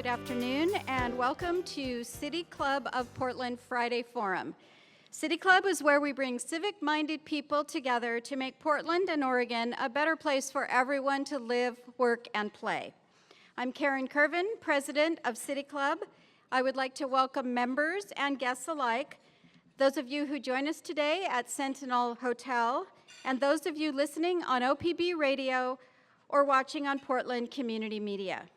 Good afternoon, and welcome to City Club of Portland Friday Forum. City Club is where we bring civic-minded people together to make Portland and Oregon a better place for everyone to live, work, and play. I'm Karen Curvin, president of City Club. I would like to welcome members and guests alike, those of you who join us today at Sentinel Hotel, and those of you listening on OPB Radio or watching on Portland Community Media.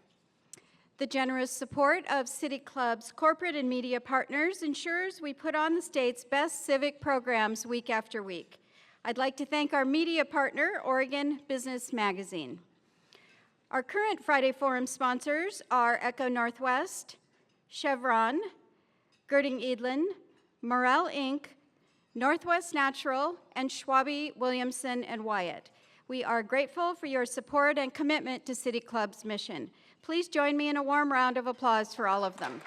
The generous support of City Club's corporate and media partners ensures we put on the state's best civic programs week after week. I'd like to thank our media partner, Oregon Business Magazine. Our current Friday Forum sponsors are Echo Northwest, Chevron, Girding Edlin, Morel Inc., Northwest Natural, and Schwabe, Williamson, and Wyatt. We are grateful for your support and commitment to City Club's mission. Please join me in a warm round of applause for all of them.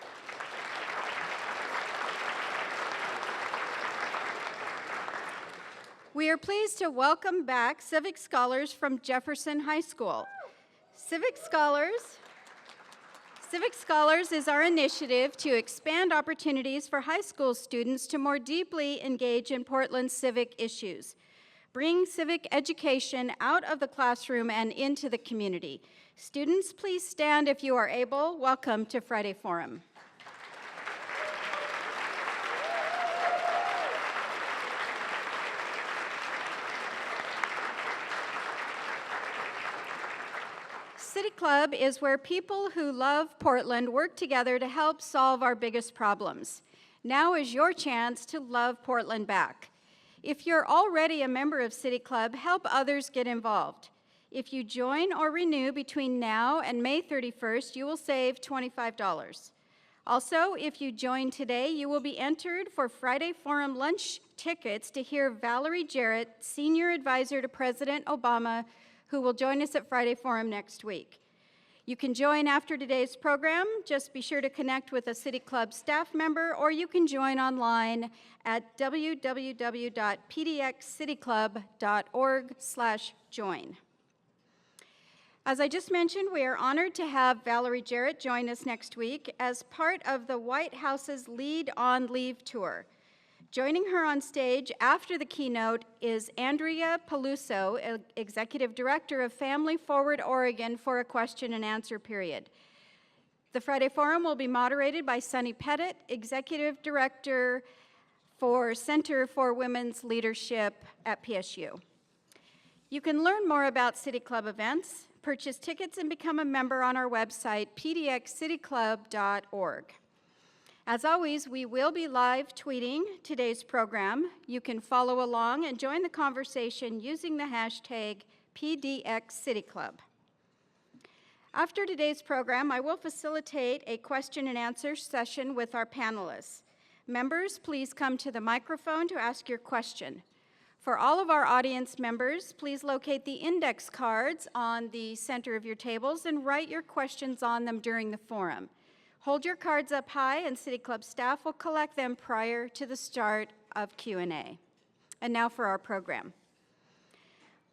We are pleased to welcome back Civic Scholars from Jefferson High School. Civic Scholars is our initiative to expand opportunities for high school students to more deeply engage in Portland's civic issues. Bring civic education out of the classroom and into the community. Students, please stand if you are able. Welcome to Friday Forum. City Club is where people who love Portland work together to help solve our biggest problems. Now is your chance to love Portland back. If you're already a member of City Club, help others get involved. If you join or renew between now and May 31st, you will save $25. Also, if you join today, you will be entered for Friday Forum lunch tickets to hear Valerie Jarrett, Senior Advisor to President Obama, who will join us at Friday Forum next week. You can join after today's program. Just be sure to connect with a City Club staff member, or you can join online at www.pdxcityclub.org/join. As I just mentioned, we are honored to have Valerie Jarrett join us next week as part of the White House's Lead on Leave tour. Joining her on stage after the keynote is Andrea Peluso, Executive Director of Family Forward Oregon, for a question and answer period. The Friday Forum will be moderated by Sunny Pettit, Executive Director for Center for Women's Leadership at PSU. You can learn more about City Club events, purchase tickets, and become a member on our website, pdxcityclub.org. As always, we will be live tweeting today's program. You can follow along and join the conversation using the hashtag PDXCityClub. After today's program, I will facilitate a question and answer session with our panelists. Members, please come to the microphone to ask your question. For all of our audience members, please locate the index cards on the center of your tables and write your questions on them during the forum. Hold your cards up high, and City Club staff will collect them prior to the start of Q&A. And now for our program.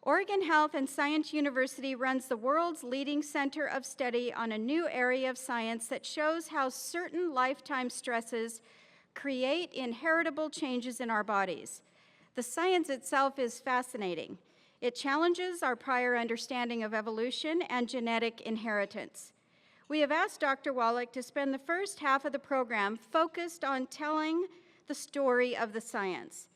Oregon Health and Science University runs the world's leading center of study on a new area of science that shows how certain lifetime stresses create inheritable changes in our bodies. The science itself is fascinating. It challenges our prior understanding of evolution and genetic inheritance. We have asked Dr. Wallach to spend the first half of the program focused on telling the story of the science.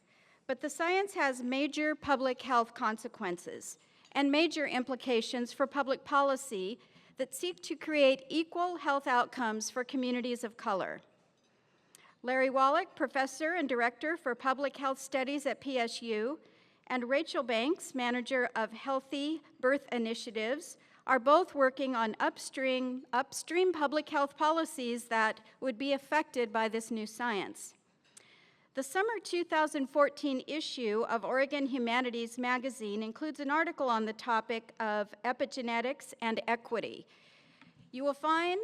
But the science has major public health consequences and major implications for public policy that seek to create equal health outcomes for communities of color. Larry Wallach, professor and director for public health studies at PSU, and Rachel Banks, manager of Healthy Birth Initiatives, are both working on upstream public health policies that would be affected by this new science. The summer 2014 issue of Oregon Humanities magazine includes an article on the topic of epigenetics and equity. You will find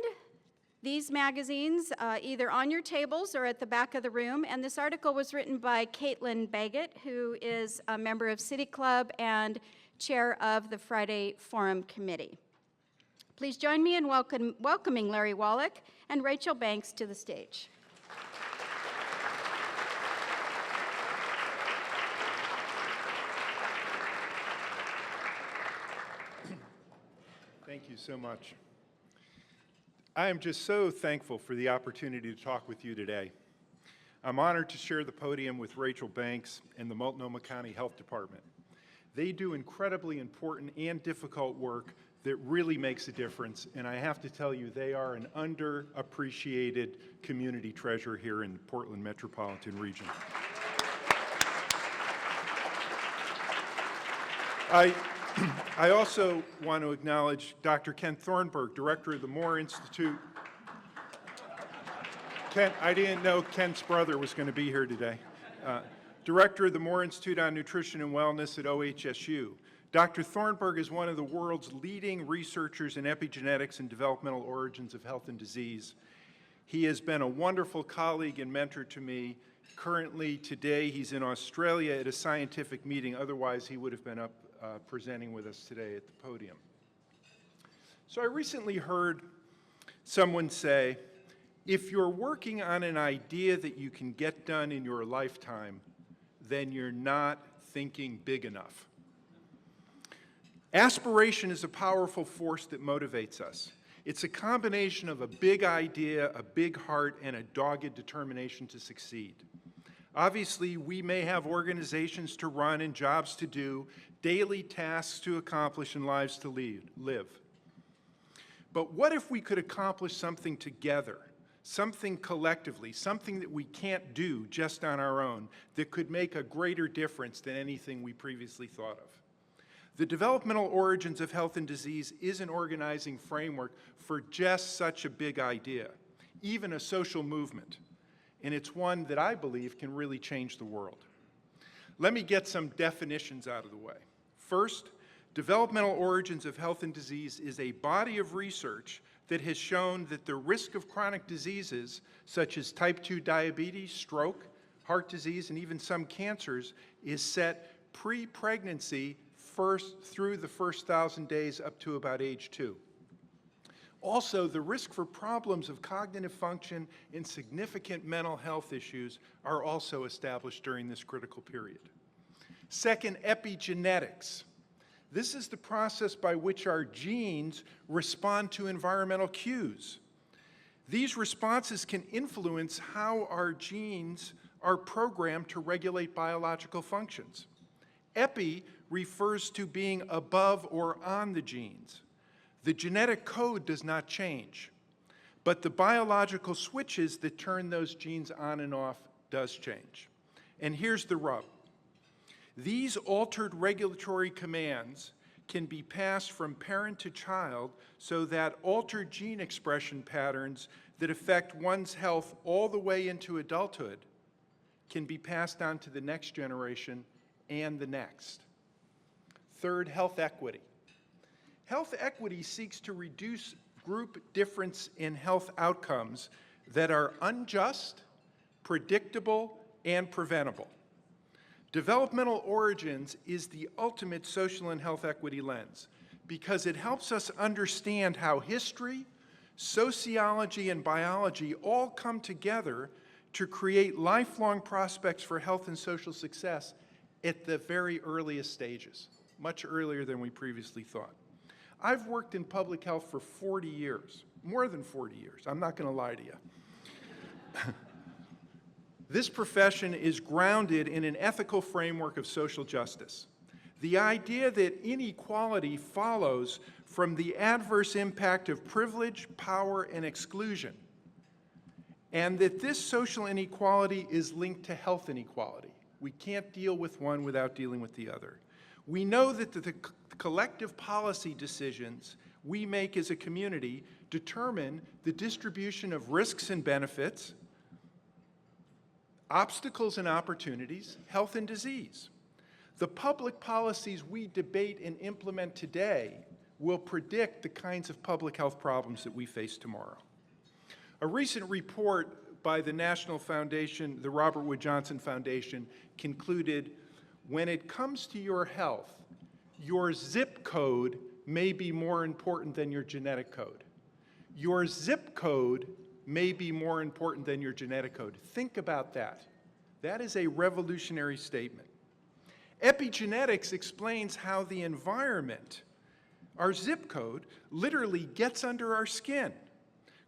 these magazines either on your tables or at the back of the room, and this article was written by Caitlin Baggett, who is a member of City Club and chair of the Friday Forum Committee. Please join me in welcoming Larry Wallach and Rachel Banks to the stage. Thank you so much. I am just so thankful for the opportunity to talk with you today. I'm honored to share the podium with Rachel Banks and the Multnomah County Health Department. They do incredibly important and difficult work that really makes a difference, and I have to tell you, they are an underappreciated community treasure here in the Portland metropolitan region. I also want to acknowledge Dr. Ken Thornburg, Director of the Moore Institute. Ken, I didn't know Ken's brother was going to be here today. Director of the Moore Institute on Nutrition and Wellness at OHSU. Dr. Thornburg is one of the world's leading researchers in epigenetics and developmental origins of health and disease. He has been a wonderful colleague and mentor to me. Currently, today, he's in Australia at a scientific meeting. Otherwise, he would have been up presenting with us today at the podium. So I recently heard someone say, if you're working on an idea that you can get done in your lifetime, then you're not thinking big enough. Aspiration is a powerful force that motivates us. It's a combination of a big idea, a big heart, and a dogged determination to succeed. Obviously, we may have organizations to run and jobs to do, daily tasks to accomplish and lives to live. But what if we could accomplish something together, something collectively, something that we can't do just on our own, that could make a greater difference than anything we previously thought of? The developmental origins of health and disease is an organizing framework for just such a big idea, even a social movement. And it's one that I believe can really change the world. Let me get some definitions out of the way. First, developmental origins of health and disease is a body of research that has shown that the risk of chronic diseases, such as type 2 diabetes, stroke, heart disease, and even some cancers, is set pre-pregnancy through the first 1,000 days up to about age 2. Also, the risk for problems of cognitive function and significant mental health issues are also established during this critical period. Second, epigenetics. This is the process by which our genes respond to environmental cues. These responses can influence how our genes are programmed to regulate biological functions. Epi refers to being above or on the genes. The genetic code does not change, but the biological switches that turn those genes on and off does change. And here's the rub. These altered regulatory commands can be passed from parent to child so that altered gene expression patterns that affect one's health all the way into adulthood can be passed on to the next generation and the next. Third, health equity. Health equity seeks to reduce group difference in health outcomes that are unjust, predictable, and preventable. Developmental origins is the ultimate social and health equity lens because it helps us understand how history, sociology, and biology all come together to create lifelong prospects for health and social success at the very earliest stages, much earlier than we previously thought. I've worked in public health for 40 years, more than 40 years. I'm not going to lie to you. This profession is grounded in an ethical framework of social justice. The idea that inequality follows from the adverse impact of privilege, power, and exclusion, and that this social inequality is linked to health inequality. We can't deal with one without dealing with the other. We know that the collective policy decisions we make as a community determine the distribution of risks and benefits, obstacles and opportunities, health and disease. The public policies we debate and implement today will predict the kinds of public health problems that we face tomorrow. A recent report by the National Foundation, the Robert Wood Johnson Foundation, concluded, when it comes to your health, your zip code may be more important than your genetic code. Your zip code may be more important than your genetic code. Think about that. That is a revolutionary statement. Epigenetics explains how the environment, our zip code, literally gets under our skin,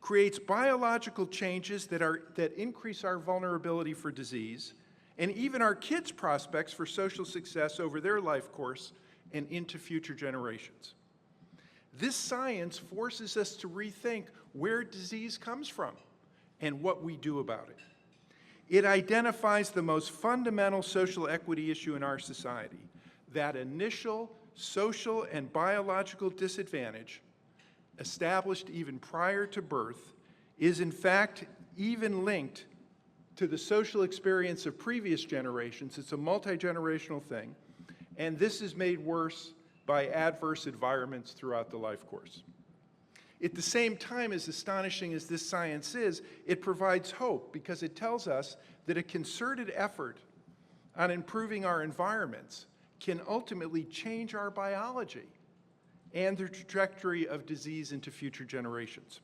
creates biological changes that increase our vulnerability for disease, and even our kids' prospects for social success over their life course and into future generations. This science forces us to rethink where disease comes from and what we do about it. It identifies the most fundamental social equity issue in our society, that initial social and biological disadvantage established even prior to birth is in fact even linked to the social experience of previous generations. It's a multi-generational thing, and this is made worse by adverse environments throughout the life course. At the same time, as astonishing as this science is, it provides hope because it tells us that a concerted effort on improving our environments can ultimately change our biology and the trajectory of disease into future generations.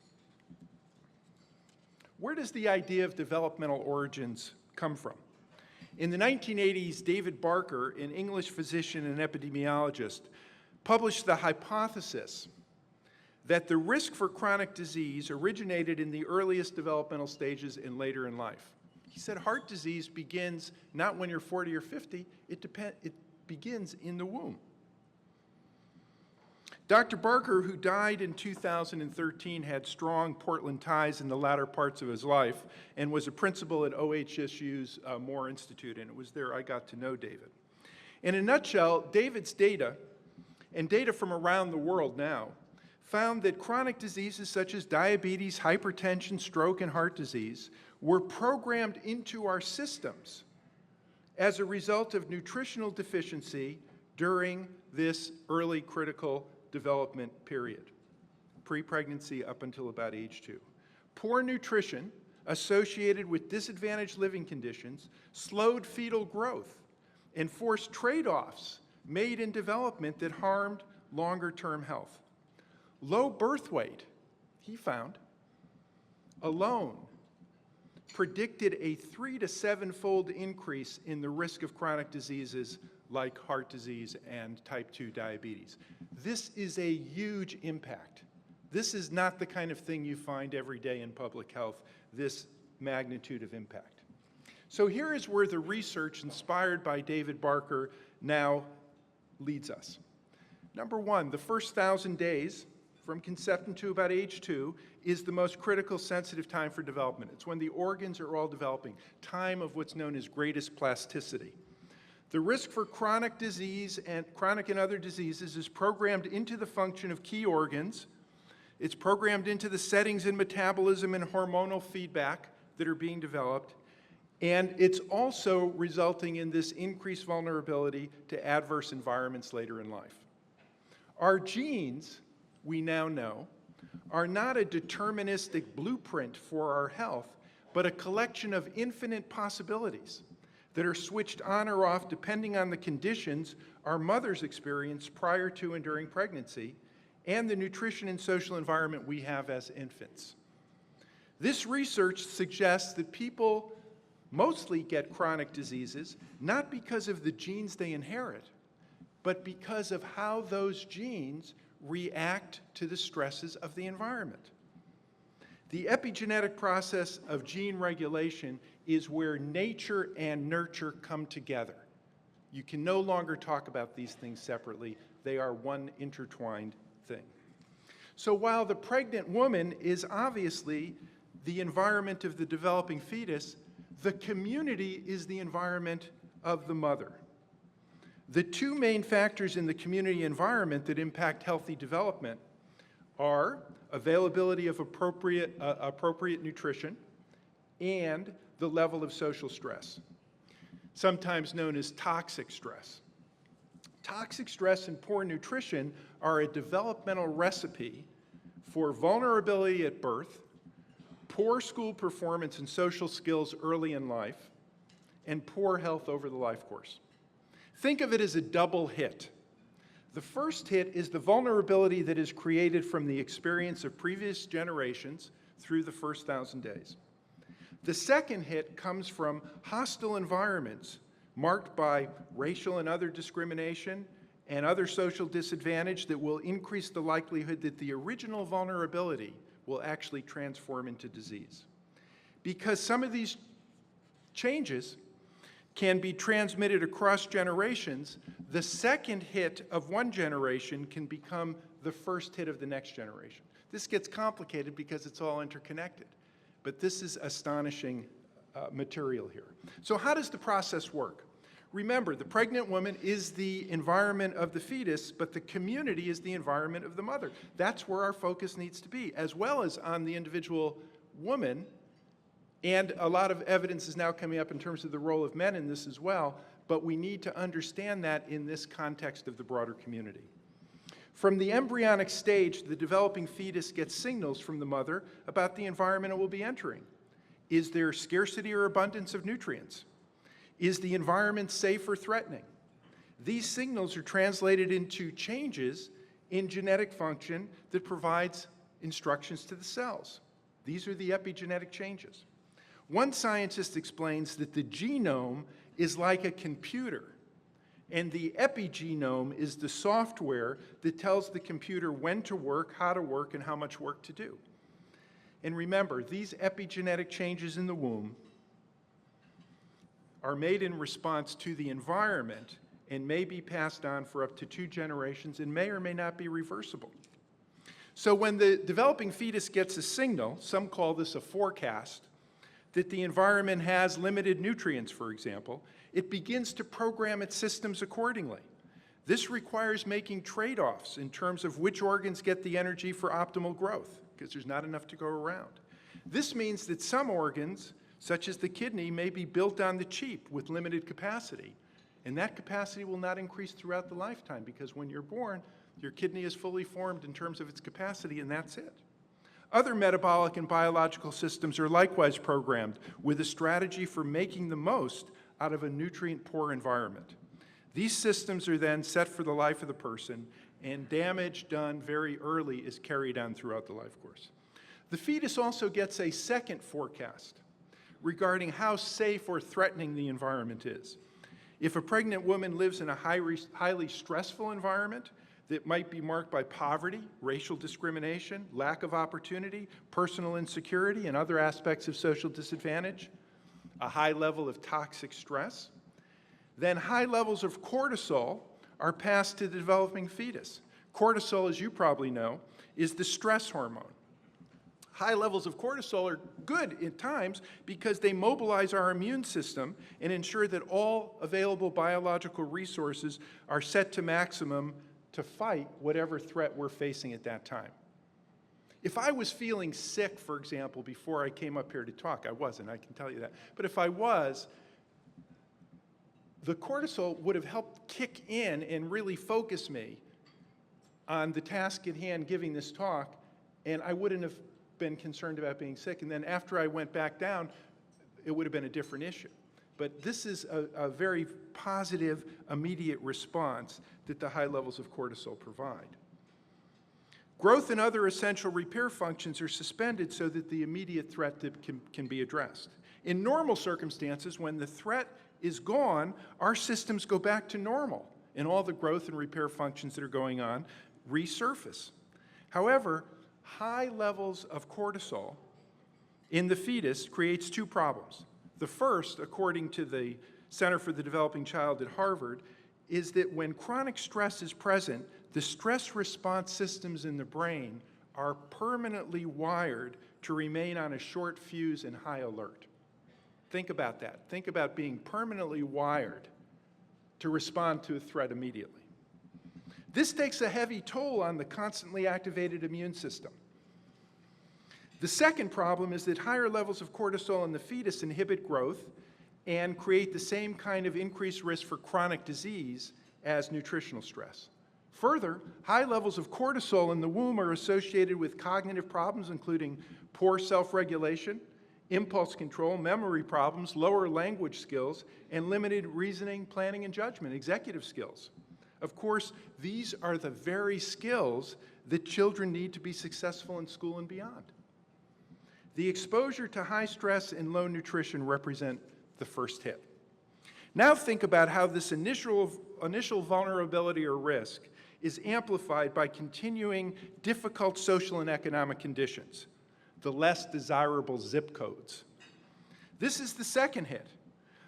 Where does the idea of developmental origins come from? In the 1980s, David Barker, an English physician and epidemiologist, published the hypothesis that the risk for chronic disease originated in the earliest developmental stages and later in life. He said heart disease begins not when you're 40 or 50, it begins in the womb. Dr. Barker, who died in 2013, had strong Portland ties in the latter parts of his life and was a principal at OHSU's Moore Institute, and it was there I got to know David. In a nutshell, David's data, and data from around the world now, found that chronic diseases such as diabetes, hypertension, stroke, and heart disease were programmed into our systems as a result of nutritional deficiency during this early critical development period, pre-pregnancy up until about age 2. Poor nutrition associated with disadvantaged living conditions slowed fetal growth and forced trade-offs made in development that harmed longer-term health. Low birth weight, he found, alone predicted a 3 to 7-fold increase in the risk of chronic diseases like heart disease and type 2 diabetes. This is a huge impact. This is not the kind of thing you find every day in public health, this magnitude of impact. So here is where the research inspired by David Barker now leads us. Number one, the first 1,000 days from conception to about age 2 is the most critical sensitive time for development. It's when the organs are all developing, time of what's known as greatest plasticity. The risk for chronic disease and chronic and other diseases is programmed into the function of key organs. It's programmed into the settings in metabolism and hormonal feedback that are being developed. And it's also resulting in this increased vulnerability to adverse environments later in life. Our genes, we now know, are not a deterministic blueprint for our health, but a collection of infinite possibilities that are switched on or off depending on the conditions our mothers experience prior to and during pregnancy and the nutrition and social environment we have as infants. This research suggests that people mostly get chronic diseases not because of the genes they inherit, but because of how those genes react to the stresses of the environment. The epigenetic process of gene regulation is where nature and nurture come together. You can no longer talk about these things separately. They are one intertwined thing. So while the pregnant woman is obviously the environment of the developing fetus, the community is the environment of the mother. The two main factors in the community environment that impact healthy development are availability of appropriate nutrition and the level of social stress, sometimes known as toxic stress. Toxic stress and poor nutrition are a developmental recipe for vulnerability at birth, poor school performance and social skills early in life, and poor health over the life course. Think of it as a double hit. The first hit is the vulnerability that is created from the experience of previous generations through the first 1,000 days. The second hit comes from hostile environments marked by racial and other discrimination and other social disadvantage that will increase the likelihood that the original vulnerability will actually transform into disease. Because some of these changes can be transmitted across generations, the second hit of one generation can become the first hit of the next generation. This gets complicated because it's all interconnected, but this is astonishing material here. So how does the process work? Remember, the pregnant woman is the environment of the fetus, but the community is the environment of the mother. That's where our focus needs to be, as well as on the individual woman. And a lot of evidence is now coming up in terms of the role of men in this as well, but we need to understand that in this context of the broader community. From the embryonic stage, the developing fetus gets signals from the mother about the environment it will be entering. Is there scarcity or abundance of nutrients? Is the environment safe or threatening? These signals are translated into changes in genetic function that provides instructions to the cells. These are the epigenetic changes. One scientist explains that the genome is like a computer, and the epigenome is the software that tells the computer when to work, how to work, and how much work to do. And remember, these epigenetic changes in the womb are made in response to the environment and may be passed on for up to 2 generations and may or may not be reversible. So when the developing fetus gets a signal, some call this a forecast, that the environment has limited nutrients, for example, it begins to program its systems accordingly. This requires making trade-offs in terms of which organs get the energy for optimal growth, because there's not enough to go around. This means that some organs, such as the kidney, may be built on the cheap with limited capacity, and that capacity will not increase throughout the lifetime, because when you're born, your kidney is fully formed in terms of its capacity, and that's it. Other metabolic and biological systems are likewise programmed with a strategy for making the most out of a nutrient-poor environment. These systems are then set for the life of the person, and damage done very early is carried on throughout the life course. The fetus also gets a second forecast regarding how safe or threatening the environment is. If a pregnant woman lives in a highly stressful environment that might be marked by poverty, racial discrimination, lack of opportunity, personal insecurity, and other aspects of social disadvantage, a high level of toxic stress, then high levels of cortisol are passed to the developing fetus. Cortisol, as you probably know, is the stress hormone. High levels of cortisol are good at times because they mobilize our immune system and ensure that all available biological resources are set to maximum to fight whatever threat we're facing at that time. If I was feeling sick, for example, before I came up here to talk, I wasn't, I can tell you that, but if I was, the cortisol would have helped kick in and really focus me on the task at hand giving this talk, and I wouldn't have been concerned about being sick. And then after I went back down, it would have been a different issue. But this is a very positive, immediate response that the high levels of cortisol provide. Growth and other essential repair functions are suspended so that the immediate threat can be addressed. In normal circumstances, when the threat is gone, our systems go back to normal, and all the growth and repair functions that are going on resurface. However, high levels of cortisol in the fetus creates 2 problems. The first, according to the Center for the Developing Child at Harvard, is that when chronic stress is present, the stress response systems in the brain are permanently wired to remain on a short fuse and high alert. Think about that. Think about being permanently wired to respond to a threat immediately. This takes a heavy toll on the constantly activated immune system. The second problem is that higher levels of cortisol in the fetus inhibit growth and create the same kind of increased risk for chronic disease as nutritional stress. Further, high levels of cortisol in the womb are associated with cognitive problems, including poor self-regulation, impulse control, memory problems, lower language skills, and limited reasoning, planning, and judgment, executive skills. Of course, these are the very skills that children need to be successful in school and beyond. The exposure to high stress and low nutrition represent the first hit. Now think about how this initial vulnerability or risk is amplified by continuing difficult social and economic conditions, the less desirable zip codes. This is the second hit.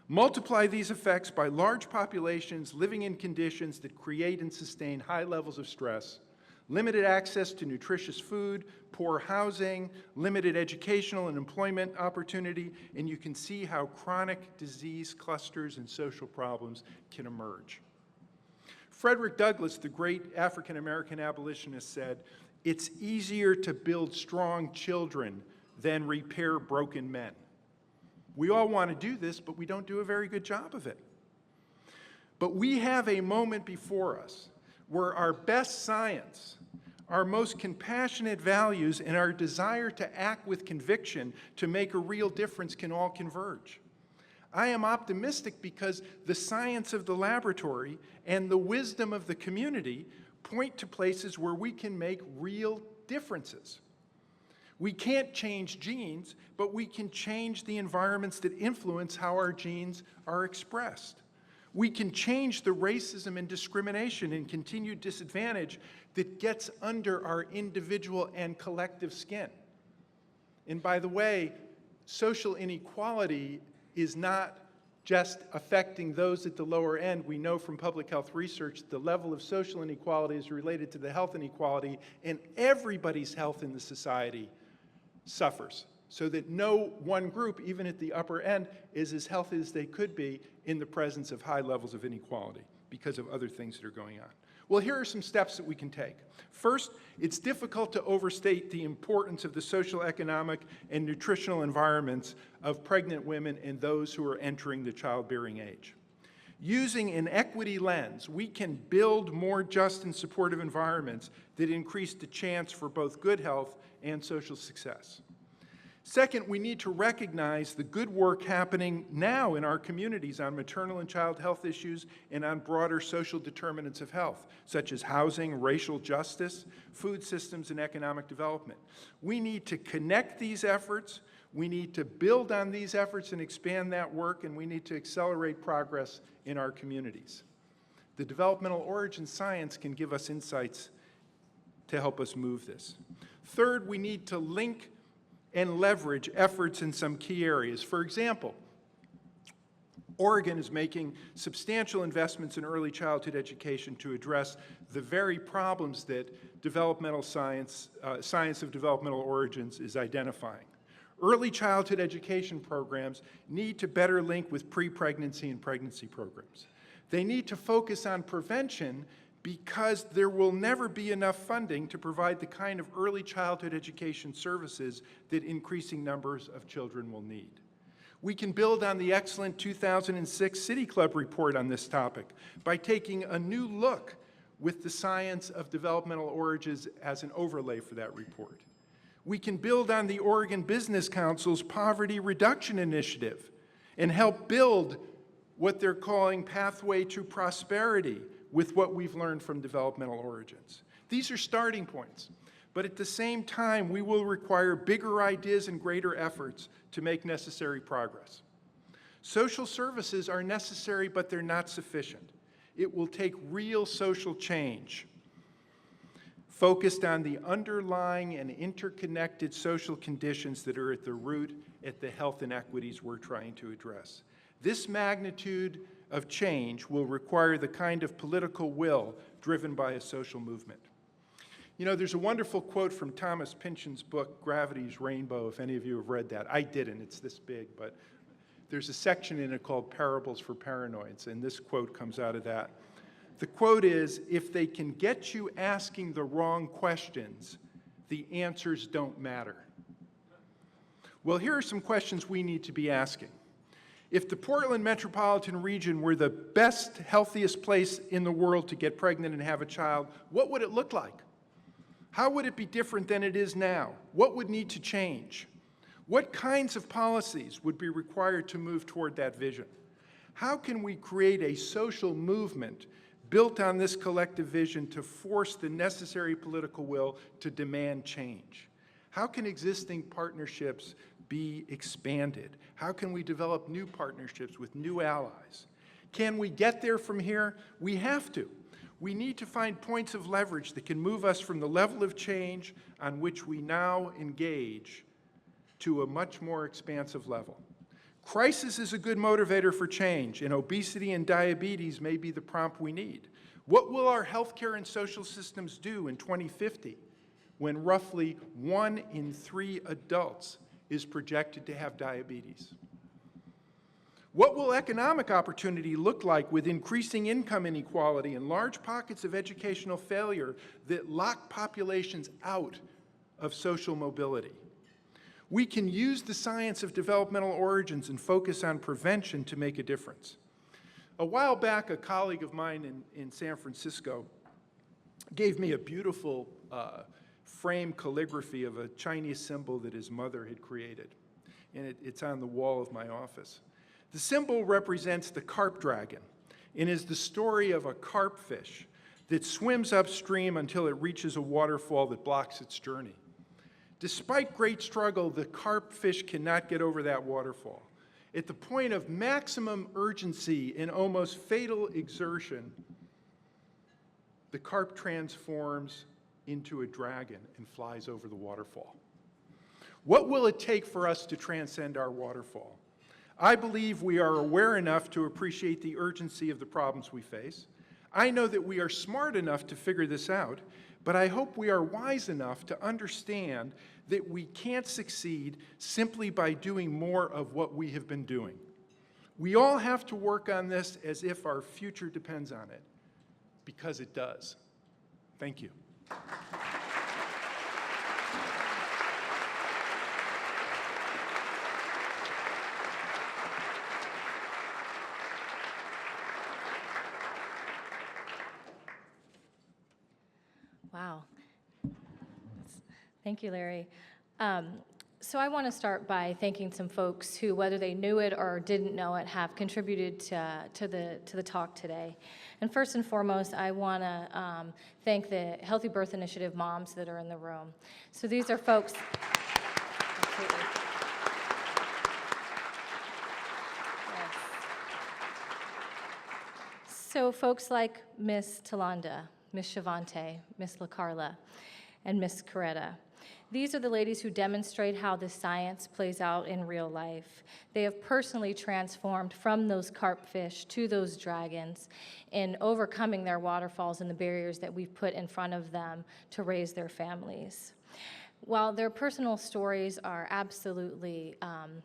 Multiply these effects by large populations living in conditions that create and sustain high levels of stress, limited access to nutritious food, poor housing, limited educational and employment opportunity, and you can see how chronic disease clusters and social problems can emerge. Frederick Douglass, the great African-American abolitionist, said, "It's easier to build strong children than repair broken men." We all want to do this, but we don't do a very good job of it. But we have a moment before us where our best science, our most compassionate values, and our desire to act with conviction to make a real difference can all converge. I am optimistic because the science of the laboratory and the wisdom of the community point to places where we can make real differences. We can't change genes, but we can change the environments that influence how our genes are expressed. We can change the racism and discrimination and continued disadvantage that gets under our individual and collective skin. And by the way, social inequality is not just affecting those at the lower end. We know from public health research the level of social inequality is related to the health inequality, and everybody's health in the society suffers, so that no one group, even at the upper end, is as healthy as they could be in the presence of high levels of inequality because of other things that are going on. Well, here are some steps that we can take. First, it's difficult to overstate the importance of the social, economic, and nutritional environments of pregnant women and those who are entering the childbearing age. Using an equity lens, we can build more just and supportive environments that increase the chance for both good health and social success. Second, we need to recognize the good work happening now in our communities on maternal and child health issues and on broader social determinants of health, such as housing, racial justice, food systems, and economic development. We need to connect these efforts, we need to build on these efforts and expand that work, and we need to accelerate progress in our communities. The developmental origin science can give us insights to help us move this. Third, we need to link and leverage efforts in some key areas. For example, Oregon is making substantial investments in early childhood education to address the very problems that developmental science of developmental origins is identifying. Early childhood education programs need to better link with pre-pregnancy and pregnancy programs. They need to focus on prevention because there will never be enough funding to provide the kind of early childhood education services that increasing numbers of children will need. We can build on the excellent 2006 City Club report on this topic by taking a new look with the science of developmental origins as an overlay for that report. We can build on the Oregon Business Council's Poverty Reduction Initiative and help build what they're calling Pathway to Prosperity with what we've learned from developmental origins. These are starting points, but at the same time, we will require bigger ideas and greater efforts to make necessary progress. Social services are necessary, but they're not sufficient. It will take real social change focused on the underlying and interconnected social conditions that are at the root at the health inequities we're trying to address. This magnitude of change will require the kind of political will driven by a social movement. You know, there's a wonderful quote from Thomas Pynchon's book, Gravity's Rainbow, if any of you have read that. I didn't, it's this big, but there's a section in it called Parables for Paranoids, and this quote comes out of that. The quote is, "If they can get you asking the wrong questions, the answers don't matter." Well, here are some questions we need to be asking. If the Portland metropolitan region were the best, healthiest place in the world to get pregnant and have a child, what would it look like? How would it be different than it is now? What would need to change? What kinds of policies would be required to move toward that vision? How can we create a social movement built on this collective vision to force the necessary political will to demand change? How can existing partnerships be expanded? How can we develop new partnerships with new allies? Can we get there from here? We have to. We need to find points of leverage that can move us from the level of change on which we now engage to a much more expansive level. Crisis is a good motivator for change, and obesity and diabetes may be the prompt we need. What will our healthcare and social systems do in 2050 when roughly 1 in 3 adults is projected to have diabetes? What will economic opportunity look like with increasing income inequality and large pockets of educational failure that lock populations out of social mobility? We can use the science of developmental origins and focus on prevention to make a difference. A while back, a colleague of mine in San Francisco gave me a beautiful frame calligraphy of a Chinese symbol that his mother had created, and it's on the wall of my office. The symbol represents the carp dragon and is the story of a carp fish that swims upstream until it reaches a waterfall that blocks its journey. Despite great struggle, the carp fish cannot get over that waterfall. At the point of maximum urgency and almost fatal exertion, the carp transforms into a dragon and flies over the waterfall. What will it take for us to transcend our waterfall? I believe we are aware enough to appreciate the urgency of the problems we face. I know that we are smart enough to figure this out, but I hope we are wise enough to understand that we can't succeed simply by doing more of what we have been doing. We all have to work on this as if our future depends on it, because it does. Thank you. Wow. Thank you, Larry. So I want to start by thanking some folks who, whether they knew it or didn't know it, have contributed to the talk today. And first and foremost, I want to thank the Healthy Birth Initiative moms that are in the room. So these are folks. Absolutely. Yes. So folks like Miss Talanda, Miss Shavante, Miss LaCarla, and Miss Coretta. These are the ladies who demonstrate how the science plays out in real life. They have personally transformed from those carp fish to those dragons in overcoming their waterfalls and the barriers that we've put in front of them to raise their families. While their personal stories are absolutely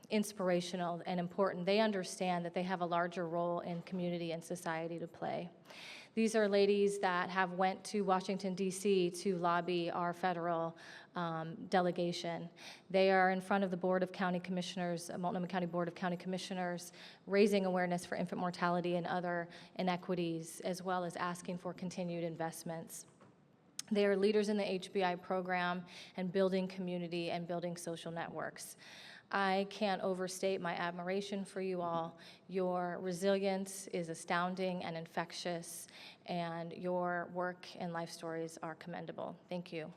inspirational and important, they understand that they have a larger role in community and society to play. These are ladies that have went to Washington, D.C. to lobby our federal delegation. They are in front of the Board of County Commissioners, Multnomah County Board of County Commissioners, raising awareness for infant mortality and other inequities, as well as asking for continued investments. They are leaders in the HBI program and building community and building social networks. I can't overstate my admiration for you all. Your resilience is astounding and infectious, and your work and life stories are commendable. Thank you.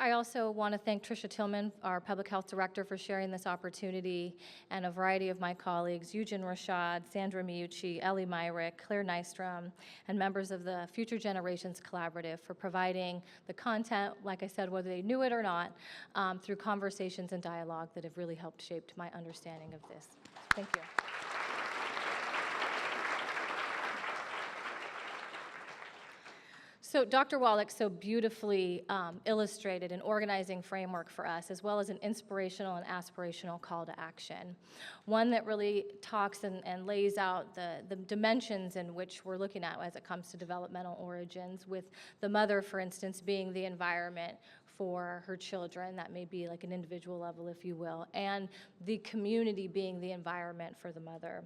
I also want to thank Tricia Tillman, our Public Health Director, for sharing this opportunity, and a variety of my colleagues, Eugen Rashad, Sandra Miucci, Ellie Myrick, Claire Nystrom, and members of the Future Generations Collaborative for providing the content, like I said, whether they knew it or not, through conversations and dialogue that have really helped shape my understanding of this. Thank you. So Dr. Wallach so beautifully illustrated an organizing framework for us, as well as an inspirational and aspirational call to action. One that really talks and lays out the dimensions in which we're looking at as it comes to developmental origins, with the mother, for instance, being the environment for her children. That may be like an individual level, if you will, and the community being the environment for the mother.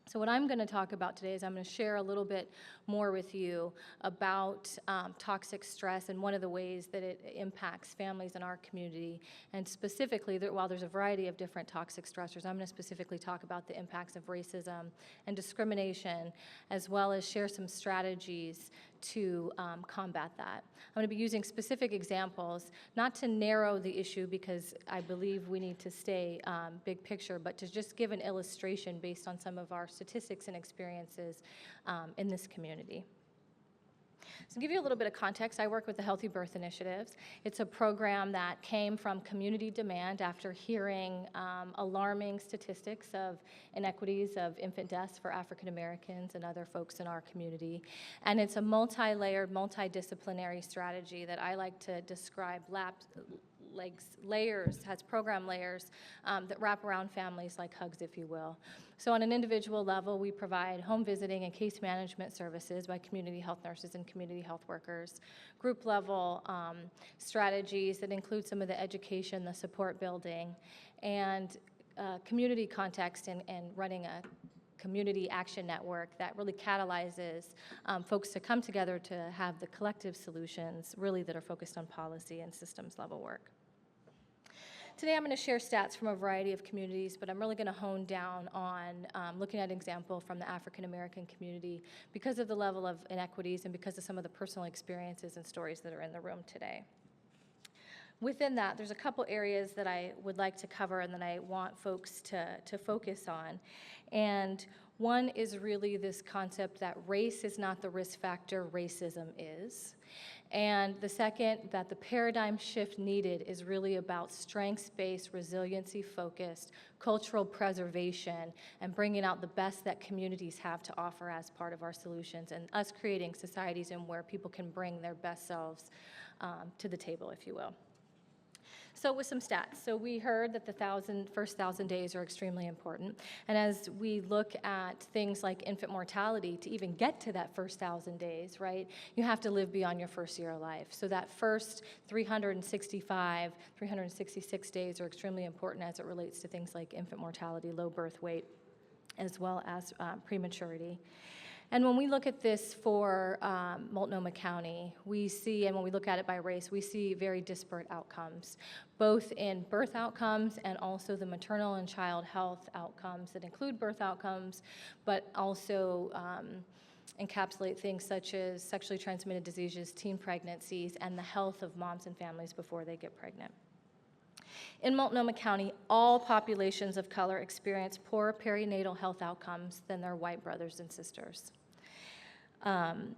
So what I'm going to talk about today is I'm going to share a little bit more with you about toxic stress and one of the ways that it impacts families in our community. And specifically, while there's a variety of different toxic stressors, I'm going to specifically talk about the impacts of racism and discrimination, as well as share some strategies to combat that. I'm going to be using specific examples, not to narrow the issue because I believe we need to stay big picture, but to just give an illustration based on some of our statistics and experiences in this community. So to give you a little bit of context, I work with the Healthy Birth Initiatives. It's a program that came from community demand after hearing alarming statistics of inequities of infant deaths for African Americans and other folks in our community. And it's a multi-layered, multidisciplinary strategy that I like to describe has program layers that wrap around families like hugs, if you will. So on an individual level, we provide home visiting and case management services by community health nurses and community health workers. Group level strategies that include some of the education, the support building, and community context and running a community action network that really catalyzes folks to come together to have the collective solutions really that are focused on policy and systems level work. Today I'm going to share stats from a variety of communities, but I'm really going to hone down on looking at an example from the African American community because of the level of inequities and because of some of the personal experiences and stories that are in the room today. Within that, there's a couple areas that I would like to cover and that I want folks to focus on. And one is really this concept that race is not the risk factor, racism is. And the second, that the paradigm shift needed is really about strengths-based, resiliency-focused, cultural preservation, and bringing out the best that communities have to offer as part of our solutions, and us creating societies in where people can bring their best selves to the table, if you will. So with some stats, so we heard that the first 1,000 days are extremely important. And as we look at things like infant mortality, to even get to that first 1,000 days, right, you have to live beyond your first year of life. So that first 366 days are extremely important as it relates to things like infant mortality, low birth weight, as well as prematurity. And when we look at this for Multnomah County, we see, and when we look at it by race, we see very disparate outcomes, both in birth outcomes and also the maternal and child health outcomes that include birth outcomes, but also encapsulate things such as sexually transmitted diseases, teen pregnancies, and the health of moms and families before they get pregnant. In Multnomah County, all populations of color experience poorer perinatal health outcomes than their white brothers and sisters.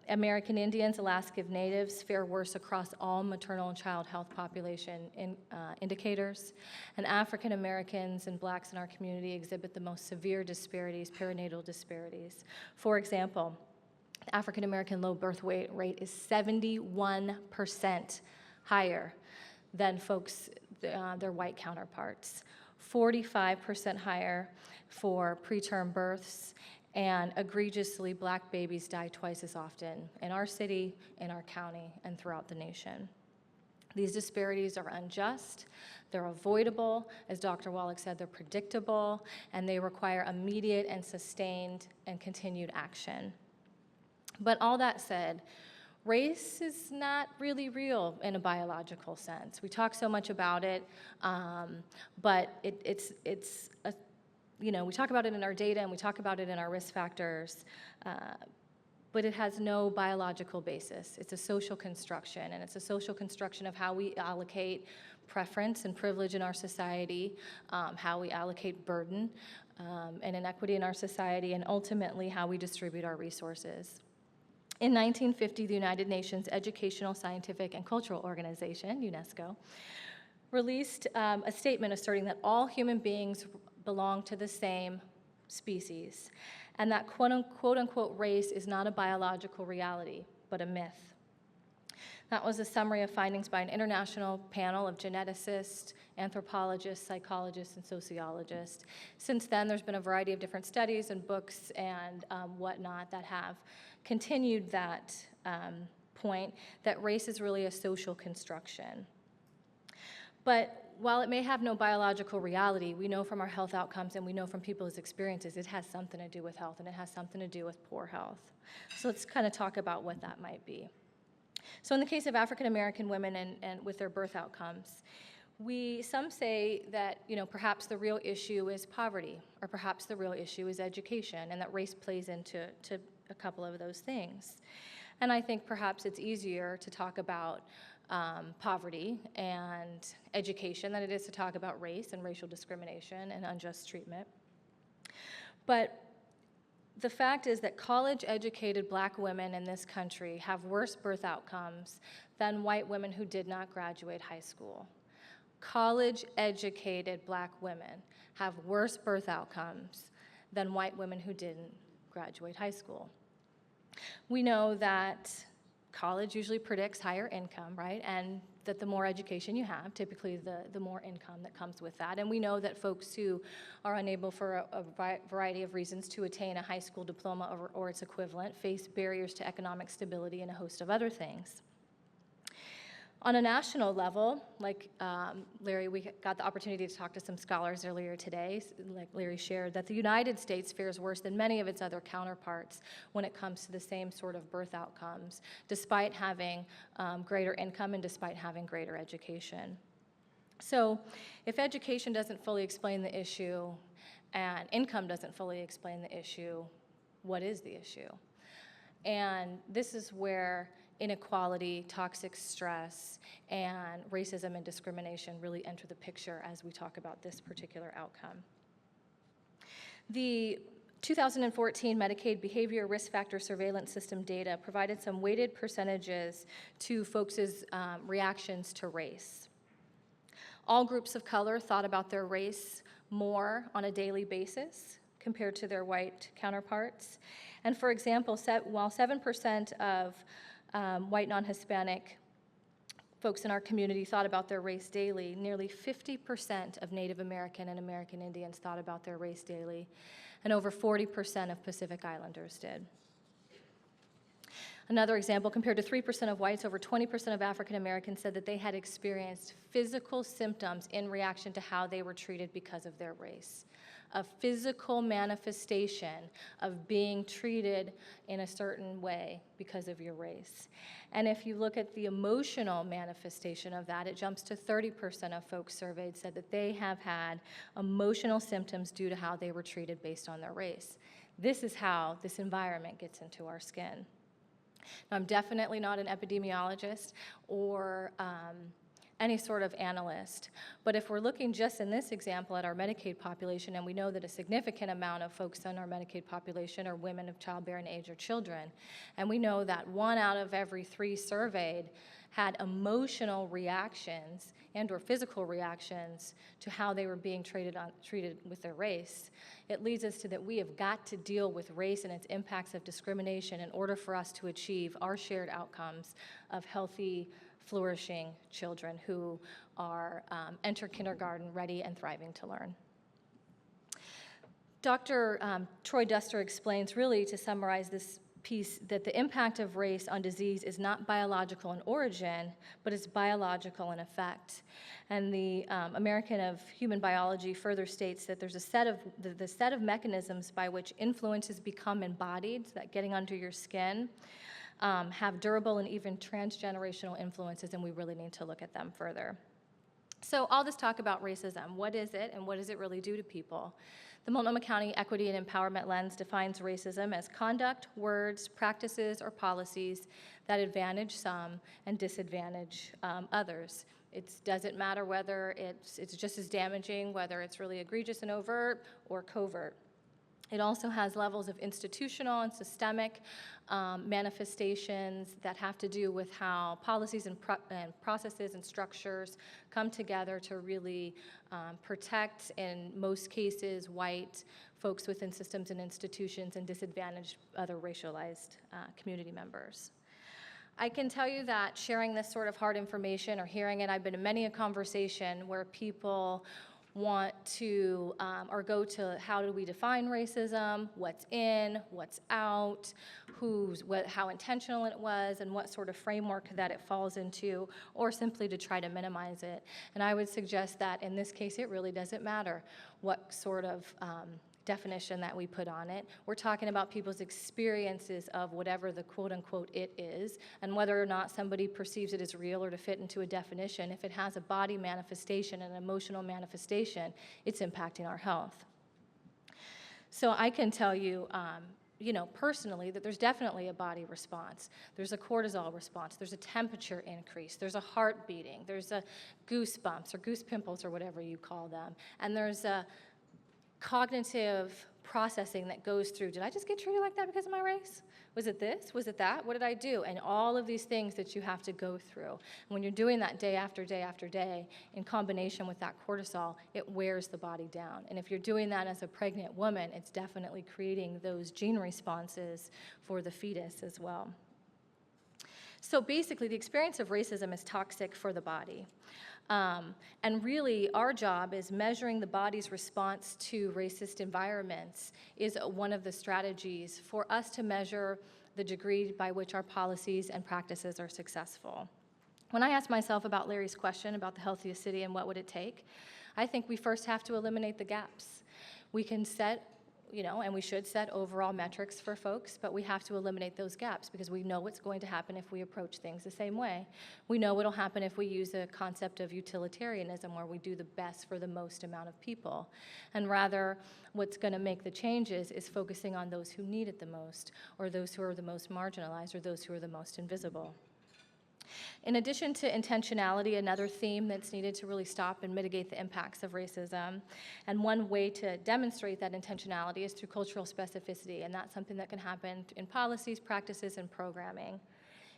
American Indians, Alaska Natives fare worse across all maternal and child health population indicators, and African Americans and blacks in our community exhibit the most severe disparities, perinatal disparities. For example, the African American low birth weight rate is 71% higher than folks, their white counterparts, 45% higher for preterm births, and egregiously, black babies die twice as often in our city, in our county, and throughout the nation. These disparities are unjust, they're avoidable, as Dr. Wallach said, they're predictable, and they require immediate and sustained and continued action. But all that said, race is not really real in a biological sense. We talk so much about it, but we talk about it in our data and we talk about it in our risk factors, but it has no biological basis. It's a social construction, and it's a social construction of how we allocate preference and privilege in our society, how we allocate burden and inequity in our society, and ultimately how we distribute our resources. In 1950, the United Nations Educational, Scientific, and Cultural Organization, UNESCO, released a statement asserting that all human beings belong to the same species, and that quote-unquote race is not a biological reality, but a myth. That was a summary of findings by an international panel of geneticists, anthropologists, psychologists, and sociologists. Since then, there's been a variety of different studies and books and whatnot that have continued that point, that race is really a social construction. But while it may have no biological reality, we know from our health outcomes and we know from people's experiences it has something to do with health and it has something to do with poor health. So let's kind of talk about what that might be. So in the case of African American women and with their birth outcomes, some say that, perhaps the real issue is poverty, or perhaps the real issue is education, and that race plays into a couple of those things. And I think perhaps it's easier to talk about poverty and education than it is to talk about race and racial discrimination and unjust treatment. But the fact is that college-educated Black women in this country have worse birth outcomes than white women who did not graduate high school. College-educated Black women have worse birth outcomes than white women who didn't graduate high school. We know that college usually predicts higher income, right? And that the more education you have, typically the more income that comes with that. And we know that folks who are unable for a variety of reasons to attain a high school diploma or its equivalent face barriers to economic stability and a host of other things. On a national level, like Larry, we got the opportunity to talk to some scholars earlier today, like Larry shared, that the United States fares worse than many of its other counterparts when it comes to the same sort of birth outcomes, despite having greater income and despite having greater education. So if education doesn't fully explain the issue and income doesn't fully explain the issue, what is the issue? And this is where inequality, toxic stress, and racism and discrimination really enter the picture as we talk about this particular outcome. The 2014 Medicaid Behavior Risk Factor Surveillance System data provided some weighted percentages to folks' reactions to race. All groups of color thought about their race more on a daily basis compared to their white counterparts. And for example, while 7% of white non-Hispanic folks in our community thought about their race daily, nearly 50% of Native American and American Indians thought about their race daily, and over 40% of Pacific Islanders did. Another example, compared to 3% of whites, over 20% of African Americans said that they had experienced physical symptoms in reaction to how they were treated because of their race. A physical manifestation of being treated in a certain way because of your race. And if you look at the emotional manifestation of that, it jumps to 30% of folks surveyed said that they have had emotional symptoms due to how they were treated based on their race. This is how this environment gets into our skin. Now, I'm definitely not an epidemiologist or any sort of analyst, but if we're looking just in this example at our Medicaid population, and we know that a significant amount of folks in our Medicaid population are women of childbearing age or children, and we know that 1 out of every 3 surveyed had emotional reactions and or physical reactions to how they were being treated with their race, it leads us to that we have got to deal with race and its impacts of discrimination in order for us to achieve our shared outcomes of healthy, flourishing children who are enter kindergarten ready and thriving to learn. Dr. Troy Duster explains, really to summarize this piece, that the impact of race on disease is not biological in origin, but it's biological in effect. And the American of Human Biology further states that there's a set of, the set of mechanisms by which influences become embodied, so that getting under your skin, have durable and even transgenerational influences, and we really need to look at them further. So all this talk about racism, what is it and what does it really do to people? The Multnomah County Equity and Empowerment Lens defines racism as conduct, words, practices, or policies that advantage some and disadvantage others. It doesn't matter whether it's just as damaging, whether it's really egregious and overt or covert. It also has levels of institutional and systemic manifestations that have to do with how policies and processes and structures come together to really protect, in most cases, white folks within systems and institutions and disadvantage other racialized community members. I can tell you that sharing this sort of hard information or hearing it, I've been in many a conversation where people want to, or go to how do we define racism, what's in, what's out, how intentional it was, and what sort of framework that it falls into, or simply to try to minimize it. And I would suggest that in this case, it really doesn't matter what sort of definition that we put on it. We're talking about people's experiences of whatever the quote-unquote it is, and whether or not somebody perceives it as real or to fit into a definition. If it has a body manifestation and an emotional manifestation, it's impacting our health. So I can tell you, personally, that there's definitely a body response. There's a cortisol response. There's a temperature increase. There's a heart beating. There's a goosebumps or goose pimples or whatever you call them. And there's a cognitive processing that goes through, did I just get treated like that because of my race? Was it this? Was it that? What did I do? And all of these things that you have to go through. And when you're doing that day after day after day, in combination with that cortisol, it wears the body down. And if you're doing that as a pregnant woman, it's definitely creating those gene responses for the fetus as well. So basically, the experience of racism is toxic for the body. And really, our job is measuring the body's response to racist environments is one of the strategies for us to measure the degree by which our policies and practices are successful. When I asked myself about Larry's question about the healthiest city and what would it take, I think we first have to eliminate the gaps. We can set, and we should set overall metrics for folks, but we have to eliminate those gaps because we know what's going to happen if we approach things the same way. We know what'll happen if we use a concept of utilitarianism where we do the best for the most amount of people. And rather, what's going to make the changes is focusing on those who need it the most, or those who are the most marginalized, or those who are the most invisible. In addition to intentionality, another theme that's needed to really stop and mitigate the impacts of racism, and one way to demonstrate that intentionality is through cultural specificity, and that's something that can happen in policies, practices, and programming.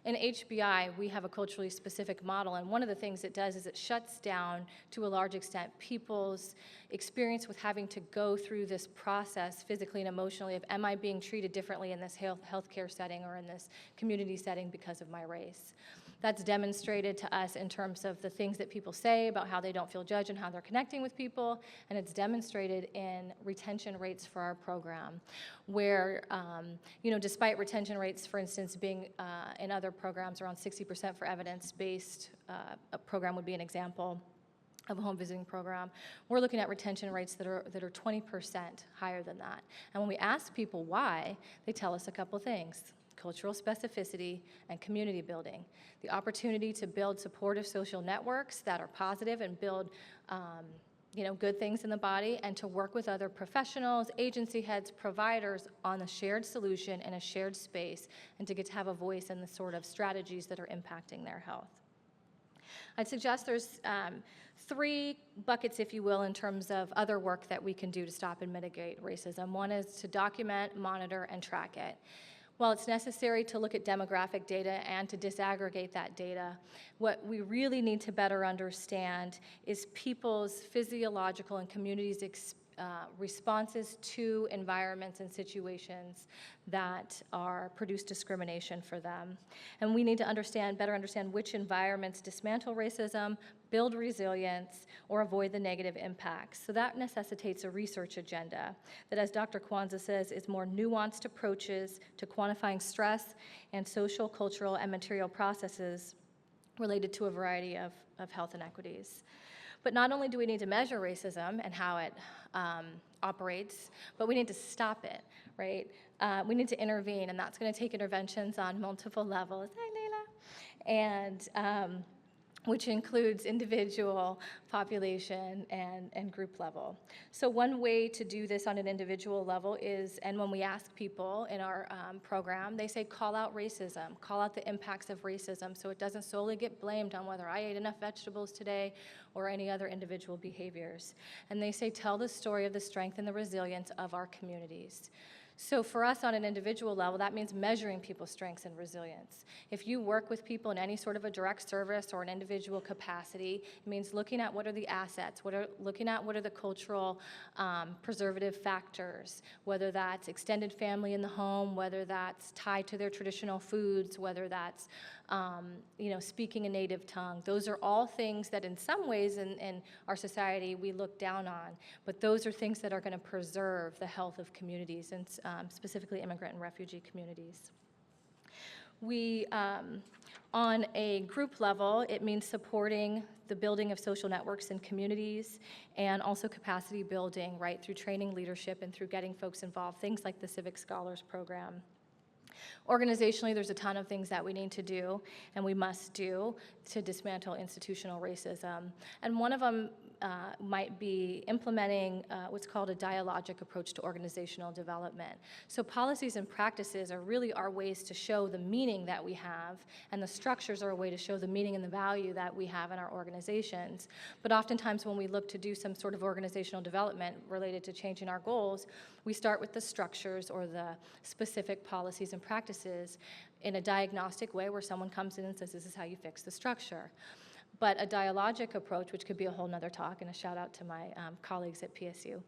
In HBI, we have a culturally specific model, and one of the things it does is it shuts down, to a large extent, people's experience with having to go through this process physically and emotionally of, am I being treated differently in this healthcare setting or in this community setting because of my race? That's demonstrated to us in terms of the things that people say about how they don't feel judged and how they're connecting with people, and it's demonstrated in retention rates for our program, where, despite retention rates, for instance, being in other programs around 60% for evidence-based, a program would be an example of a home visiting program, we're looking at retention rates that are 20% higher than that. And when we ask people why, they tell us a couple things: cultural specificity and community building. The opportunity to build supportive social networks that are positive and build good things in the body, and to work with other professionals, agency heads, providers on a shared solution in a shared space, and to get to have a voice in the sort of strategies that are impacting their health. I'd suggest there's 3 buckets, if you will, in terms of other work that we can do to stop and mitigate racism. One is to document, monitor, and track it. While it's necessary to look at demographic data and to disaggregate that data, what we really need to better understand is people's physiological and communities' responses to environments and situations that produce discrimination for them. And we need to better understand which environments dismantle racism, build resilience, or avoid the negative impacts. So that necessitates a research agenda that, as Dr. Kwanzaa says, is more nuanced approaches to quantifying stress and social, cultural, and material processes related to a variety of health inequities. But not only do we need to measure racism and how it operates, but we need to stop it, right? We need to intervene, and that's going to take interventions on multiple levels. Hi, Leila. And which includes individual, population, and group level. So one way to do this on an individual level is, and when we ask people in our program, they say call out racism, call out the impacts of racism, so it doesn't solely get blamed on whether I ate enough vegetables today or any other individual behaviors. And they say tell the story of the strength and the resilience of our communities. So for us on an individual level, that means measuring people's strengths and resilience. If you work with people in any sort of a direct service or an individual capacity, it means looking at what are the assets, looking at what are the cultural preservative factors, whether that's extended family in the home, whether that's tied to their traditional foods, whether that's speaking a native tongue. Those are all things that in some ways in our society we look down on, but those are things that are going to preserve the health of communities, and specifically immigrant and refugee communities. We, on a group level, it means supporting the building of social networks in communities and also capacity building, right, through training leadership and through getting folks involved, things like the Civic Scholars Program. Organizationally, there's a ton of things that we need to do and we must do to dismantle institutional racism. And one of them might be implementing what's called a dialogic approach to organizational development. So policies and practices are really our ways to show the meaning that we have, and the structures are a way to show the meaning and the value that we have in our organizations. But oftentimes when we look to do some sort of organizational development related to changing our goals, we start with the structures or the specific policies and practices in a diagnostic way where someone comes in and says, this is how you fix the structure. But a dialogic approach, which could be a whole nother talk, and a shout out to my colleagues at PSU